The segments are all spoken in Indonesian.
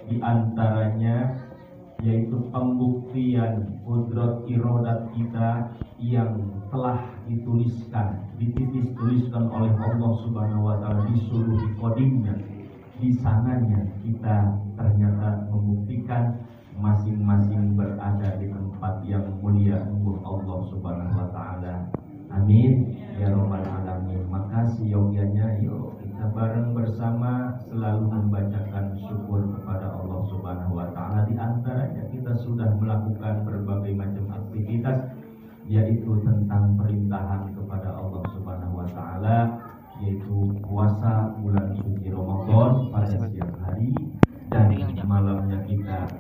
Di antaranya yaitu pembuktian qudrat iradat kita yang telah dituliskan oleh Allah Subhanahu wa taala di seluruh qadimnya. Di sananya kita ternyata membuktikan masing-masing berada di tempat yang mulia untuk Allah Subhanahu wa taala. Amin ya rabbal alamin. Maka seyogyanya yuk kita bareng bersama selalu membacakan syukur kepada Allah Subhanahu wa taala. Di antaranya kita sudah melakukan berbagai macam aktivitas, yaitu tentang perintahan kepada Allah Subhanahu wa taala, yaitu puasa bulan suci Ramadan pada siang hari, dan malamnya kita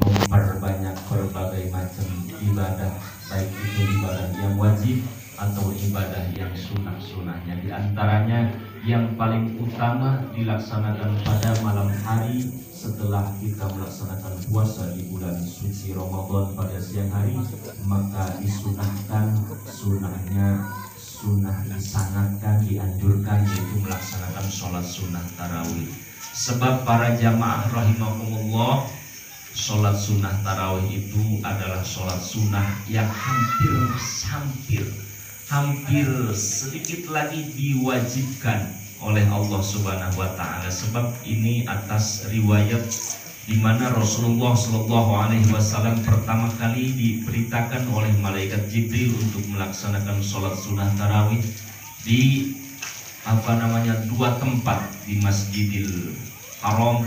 memperbanyak berbagai macam ibadah, baik itu ibadah yang wajib atau ibadah yang sunnah-sunnahnya. Di antaranya yang paling utama dilaksanakan pada malam hari setelah kita melaksanakan puasa di bulan suci Ramadan pada siang hari, maka disunahkan, sunnah disangatkan, dianjurkan, yaitu melaksanakan sholat sunnah tarawih. Sebab para jamaah rahimakumullah, sholat sunnah tarawih itu adalah sholat sunnah yang hampir sedikit lagi diwajibkan oleh Allah Subhanahu wa taala. Sebab ini atas riwayat di mana Rasulullah Shallallahu alaihi wasallam pertama kali diberitakan oleh malaikat Jibril untuk melaksanakan sholat sunnah tarawih di dua tempat, di Masjidil Haram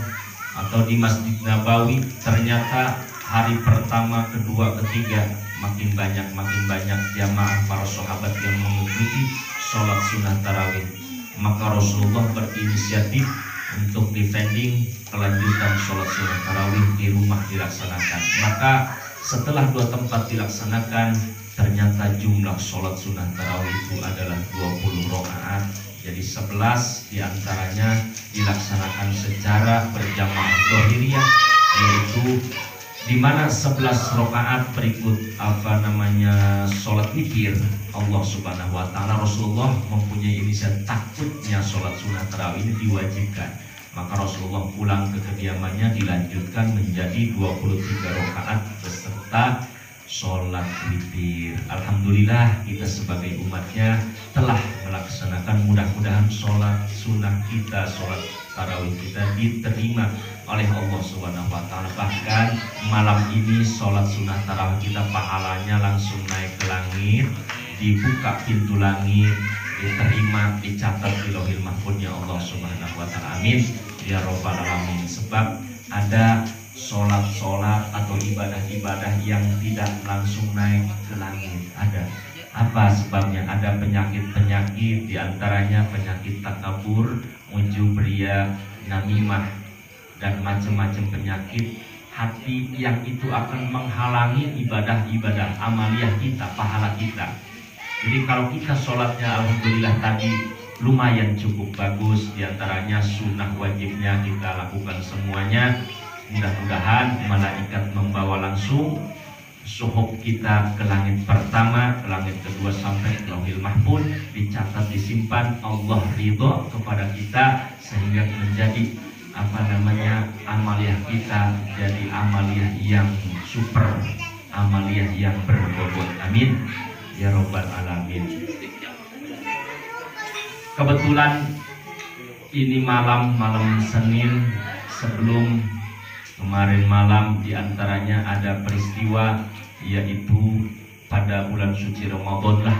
atau di Masjid Nabawi. Ternyata hari pertama, kedua, ketiga makin banyak jamaah para sahabat yang mengikuti sholat sunnah tarawih. Maka Rasulullah berinisiatif untuk defending kelanjutan sholat sunnah tarawih di rumah dilaksanakan. Maka setelah dua tempat dilaksanakan, ternyata jumlah sholat sunnah tarawih itu adalah 20 rakaat. Jadi 11 diantaranya dilaksanakan secara berjamaah zahiriyah, yaitu di mana 11 rakaat berikut sholat witir Allah Subhanahu wa taala. Rasulullah mempunyai inisiatif, takutnya sholat sunnah tarawih ini diwajibkan, maka Rasulullah pulang ke kediamannya, dilanjutkan menjadi 23 rakaat beserta sholat witir. Alhamdulillah kita sebagai umatnya telah melaksanakan, mudah-mudahan sholat sunnah kita, sholat tarawih kita diterima oleh Allah Subhanahu wa taala. Bahkan malam ini sholat sunnah tarawih kita pahalanya langsung naik ke langit, dibuka pintu langit, diterima, dicatat di Lauhil Mahfuznya Allah Subhanahu wa taala. Amin ya rabbal alamin. Sebab ada sholat atau ibadah-ibadah yang tidak langsung naik ke langit. Ada apa sebabnya? Ada penyakit-penyakit, diantaranya penyakit takabur, ujub-riya, namimah, dan macam-macam penyakit hati yang itu akan menghalangi ibadah-ibadah amaliyah kita, pahala kita. Jadi kalau kita sholatnya alhamdulillah tadi lumayan cukup bagus, diantaranya sunnah wajibnya kita lakukan semuanya, mudah-mudahan malaikat membawa langsung suhuf kita ke langit pertama, ke langit kedua, sampai ke Lauhil Mahfuz, dicatat, disimpan. Allah ridho kepada kita sehingga menjadi amaliyah kita jadi amaliyah yang super, amaliyah yang berbobot. Amin ya rabbal alamin. Kebetulan ini malam Senin, sebelum kemarin malam diantaranya ada peristiwa, yaitu pada bulan suci Ramadan lah,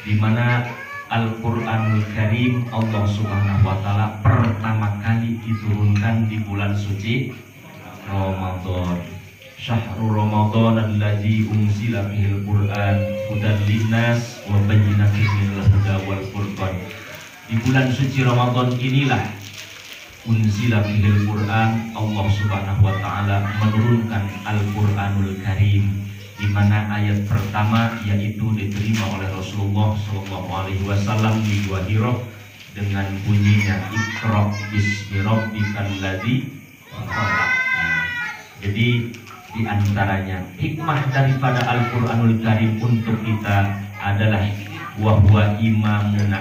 di mana Al-Quranul Karim Allah Subhanahu wa taala pertama kali diturunkan di bulan suci Ramadan. Syahrul Ramadan allazi unzila fihil Qur'an hudan linnas wa bayyinatin minal huda wal furqan. Di bulan suci Ramadan inilah unzila fihil Qur'an, Allah Subhanahu wa taala menurunkan Al-Qur'anul Karim, di mana ayat pertama yaitu diterima oleh Rasulullah Shallallahu alaihi wasallam di Gua Hira dengan bunyinya Iqra bismi rabbikal ladzi khalaq. Jadi di antaranya hikmah daripada Al-Qur'anul Karim untuk kita adalah wa huwa imamuna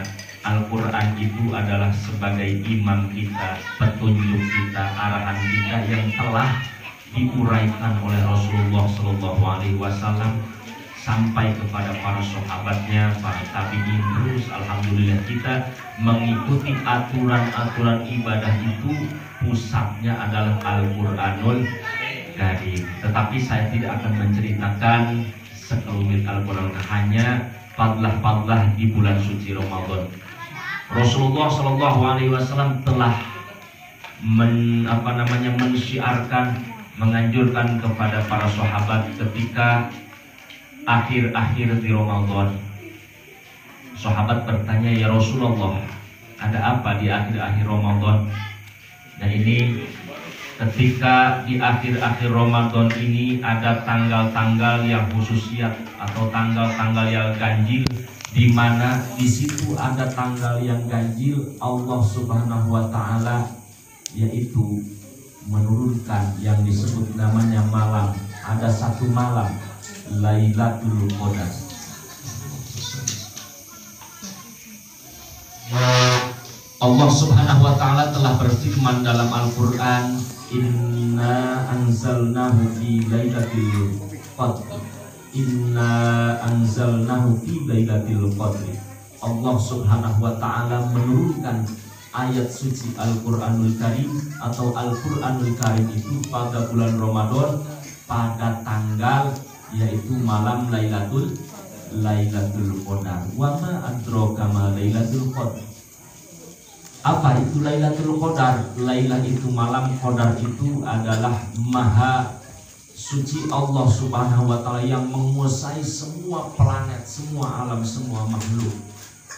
Al-Quran itu adalah sebagai imam kita, petunjuk kita, arahan kita yang telah diuraikan oleh Rasulullah Shallallahu Alaihi Wasallam sampai kepada para sahabatnya, para tabi'in. Terus alhamdulillah kita mengikuti aturan-aturan ibadah itu, pusatnya adalah Al-Quranul Karim. Tetapi saya tidak akan menceritakan sekelumit Al-Quran, hanya fadlah-fadlah di bulan suci Ramadan. Rasulullah Shallallahu Alaihi Wasallam telah mensyiarkan, menganjurkan kepada para sahabat ketika akhir-akhir di Ramadan. Sahabat bertanya, ya Rasulullah, ada apa di akhir-akhir Ramadan? Dan ini ketika di akhir-akhir Ramadan ini ada tanggal-tanggal yang khususiyat atau tanggal-tanggal yang ganjil, di mana di situ ada tanggal yang ganjil Allah Subhanahu wa taala yaitu menurunkan yang disebut namanya malam. Ada satu malam Lailatul Qadar. Allah Subhanahu wa taala telah berfirman dalam Al-Qur'an, "Inna anzalnahu fi lailatul qadr." Inna anzalnahu fi lailatul qadr. Allah Subhanahu wa taala menurunkan ayat suci Al-Qur'anul Karim atau Al-Qur'anul Karim itu pada bulan Ramadan pada tanggal yaitu malam Lailatul Qadar. Wa ma adraka ma Lailatul Qadar. Apa itu Lailatul Qadar? Lailah itu malam, Qadar itu adalah maha suci Allah Subhanahu wa taala yang menguasai semua planet, semua alam, semua makhluk.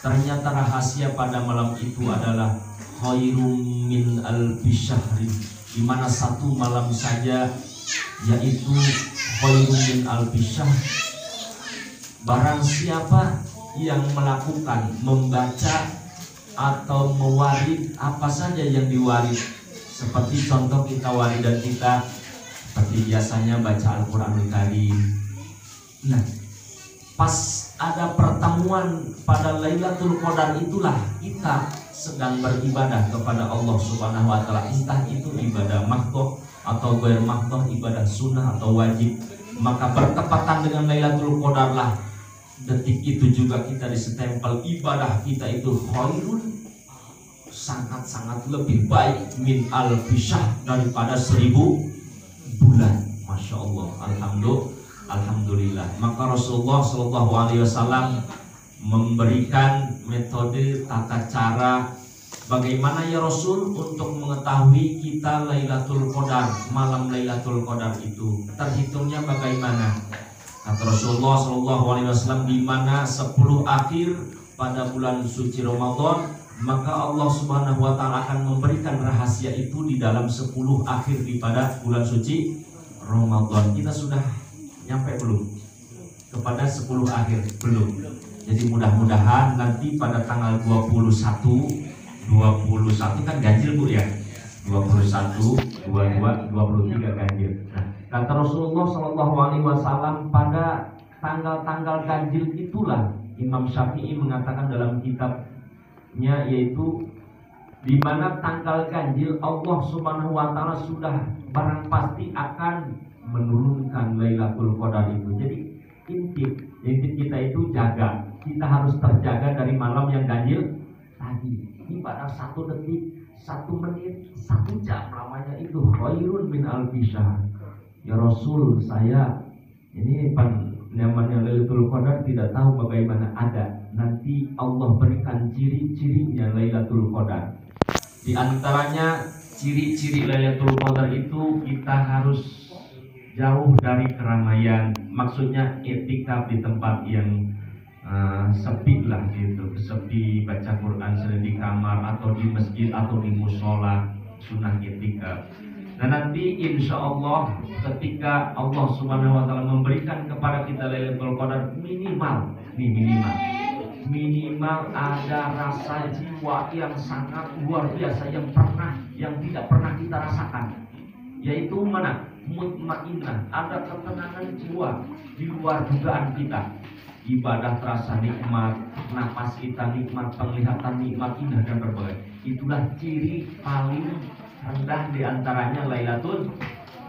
Ternyata rahasia pada malam itu adalah khairum min alfi syahrin, di mana satu malam saja yaitu khairum min alfi syahr. Barang siapa yang melakukan, membaca atau mewarid apa saja yang diwarid, seperti contoh kita waridan kita seperti biasanya baca Al-Quranul Karim. Nah, pas ada pertemuan pada Lailatul Qadar itulah kita sedang beribadah kepada Allah Subhanahu wa taala, entah itu ibadah mahdhah atau ghair mahdhah, ibadah sunnah atau wajib. Maka bertepatan dengan Lailatul Qadar lah detik itu juga kita disestempel ibadah kita itu khairun, sangat-sangat lebih baik min alfi syahr, daripada 1000 bulan. Masya Allah, alhamdulillah. Maka Rasulullah Shallallahu Alaihi Wasallam memberikan metode tata cara bagaimana ya Rasul untuk mengetahui kita Lailatul Qadar, malam Lailatul Qadar itu terhitungnya bagaimana. Kata Rasulullah Shallallahu Alaihi Wasallam, di mana 10 akhir pada bulan suci Ramadan, maka Allah Subhanahu wa taala akan memberikan rahasia itu di dalam 10 akhir di pada bulan suci Ramadan. Kita sudah nyampe belum kepada 10 akhir? Belum. Jadi mudah-mudahan nanti pada tanggal 21 kan ganjil Bu ya. 21, 22, 23 ganjil. Nah, kata Rasulullah Shallallahu Alaihi Wasallam, pada tanggal-tanggal ganjil itulah Imam Syafi'i mengatakan dalam kitabnya, yaitu di mana tanggal ganjil Allah Subhanahu wa taala sudah barang pasti akan menurunkan Lailatul Qadar itu. Jadi intip kita itu jaga, kita harus terjaga dari malam yang ganjil tadi. Ini pada 1 detik, 1 menit, 1 jam lamanya itu khairun min alfi syahr. Ya Rasul, saya ini namanya Lailatul Qadar tidak tahu bagaimana ada. Nanti Allah berikan ciri-cirinya Lailatul Qadar. Di antaranya ciri-ciri Lailatul Qadar itu kita harus jauh dari keramaian. Maksudnya iktikaf di tempat yang sepi lah gitu, sepi, baca Quran sendiri di kamar atau di masjid atau di musola, sunnah iktikaf. Nah nanti insya Allah ketika Allah Subhanahu wa taala memberikan kepada kita Lailatul Qadar, minimal ada rasa jiwa yang sangat luar biasa yang tidak pernah kita rasakan, yaitu mana? Mutmainnah, ada ketenangan jiwa di luar dugaan kita. Ibadah terasa nikmat, napas kita nikmat, penglihatan nikmat, indah dan berbagai. Itulah ciri paling rendah diantaranya Lailatul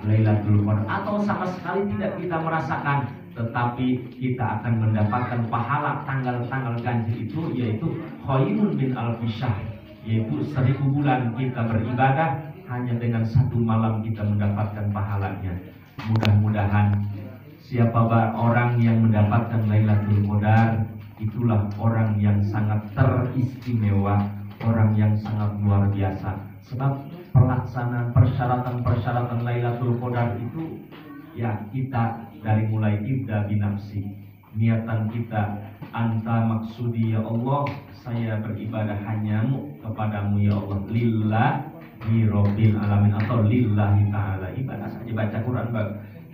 Qadar. Atau sama sekali tidak kita merasakan, tetapi kita akan mendapatkan pahala tanggal-tanggal ganjil itu, yaitu khairun min alfi syahr, yaitu 1000 bulan kita beribadah, hanya dengan 1 malam kita mendapatkan pahalanya. Mudah-mudahan siapa orang yang mendapatkan Lailatul Qadar, itulah orang yang sangat teristimewa, orang yang sangat luar biasa. Sebab pelaksanaan persyaratan Lailatul Qadar itu ya kita dari mulai ibda binafsi, niatan kita, anta maksudi ya Allah, saya beribadah hanyamu kepadamu ya Allah, lillahi rabbil alamin, atau lillahi ta'ala, ibadah saja baca Quran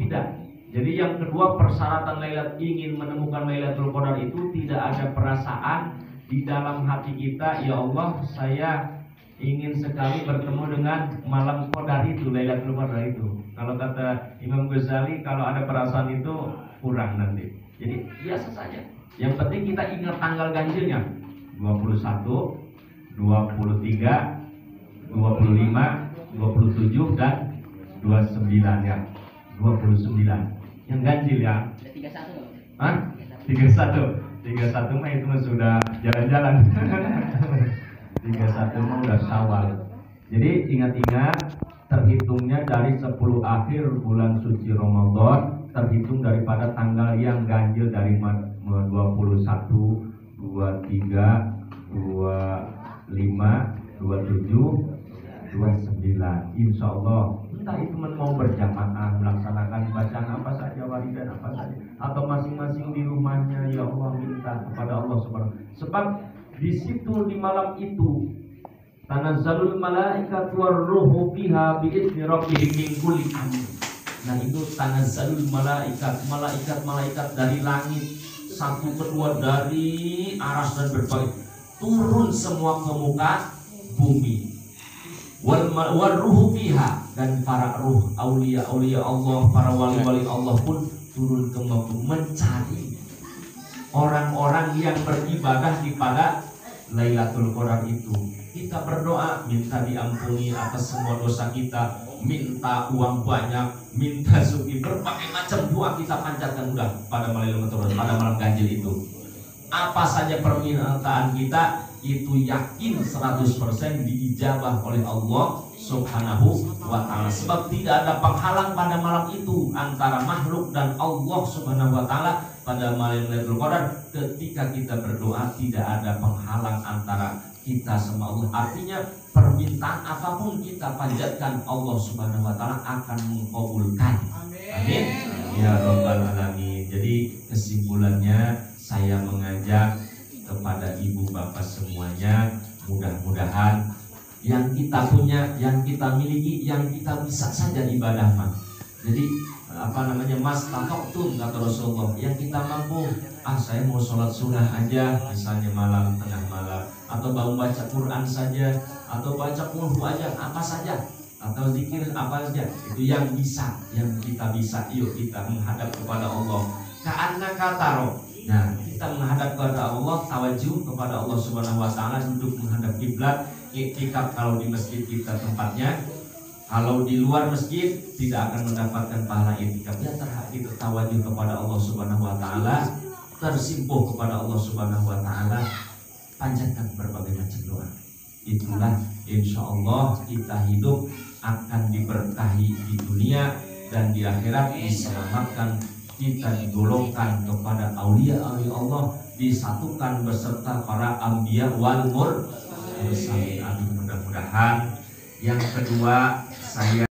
tidak. Jadi yang kedua, persyaratan ingin menemukan Lailatul Qadar itu tidak ada perasaan di dalam hati kita, ya Allah saya ingin sekali bertemu dengan malam Qadar itu, Lailatul Qadar itu. Kalau kata Imam Ghazali, kalau ada perasaan itu kurang nanti. Jadi biasa saja. Yang penting kita ingat tanggal ganjilnya, 21, 23, 25, 27 dan 29 ya. 29. Yang ganjil ya. 31. Hah? 31 mah itu mah sudah jalan-jalan. 31 mah udah Syawal. Jadi ingat-ingat, terhitungnya dari 10 akhir bulan suci Ramadan, terhitung daripada tanggal yang ganjil dari 21, 23, 25, 27, 29. Insya Allah, entah itu mau berjamaah melaksanakan bacaan apa saja, waridan apa saja, atau masing-masing di rumahnya, ya Allah minta kepada Allah Subhanahu. Sebab di situ di malam itu tanazzalul malaikatu warruhu fiha bi'izni rabbihim min kulli amr. Nah itu tanazzalul malaikat dari langit, satu kedua dari aras dan berbagai, turun semua ke muka bumi. Warruhu fiha, dan para ruh aulia Allah, para wali-wali Allah pun turun ke muka bumi mencari orang-orang yang beribadah di pada Lailatul Qadar itu. Kita berdoa minta diampuni atas semua dosa kita, minta uang banyak, minta suki, berbagai macam doa kita panjatkan udah pada Lailatul Qadar, pada malam ganjil itu. Apa saja permintaan kita itu yakin 100% diijabah oleh Allah Subhanahu wa ta'ala. Sebab tidak ada penghalang pada malam itu antara makhluk dan Allah Subhanahu wa ta'ala pada malam Lailatul Qadar. Ketika kita berdoa tidak ada penghalang antara kita sama Allah. Artinya permintaan apapun kita panjatkan, Allah Subhanahu wa ta'ala akan mengabulkan. Amin ya rabbal alamin. Jadi kesimpulannya, saya mengajak kepada ibu bapak semuanya, mudah-mudahan yang kita punya, yang kita miliki, yang kita bisa saja ibadah mah. Jadi mas tatoktum kata Rasulullah, yang kita mampu, saya mau sholat sunnah aja, misalnya malam, tengah malam, atau mau baca Quran saja, atau baca qulhu aja, apa saja, atau zikir apa saja, itu yang bisa, yang kita bisa. Yuk kita menghadap kepada Allah. Ka'anna kataro. Nah, kita menghadap kepada Allah, tawajuh kepada Allah Subhanahu wa ta'ala, duduk menghadap kiblat, iktikaf kalau di masjid kita tempatnya. Kalau di luar masjid tidak akan mendapatkan pahala iktikaf. Ya terhadap tawajuh kepada Allah Subhanahu wa ta'ala, tersimpuh kepada Allah Subhanahu wa ta'ala, panjatkan berbagai macam doa. Itulah insya Allah kita hidup akan diberkahi di dunia dan di akhirat, diselamatkan, kita digolongkan kepada aulia Allah, disatukan beserta para anbiya wal mursalin. Amin. Mudah-mudahan. Yang kedua, saya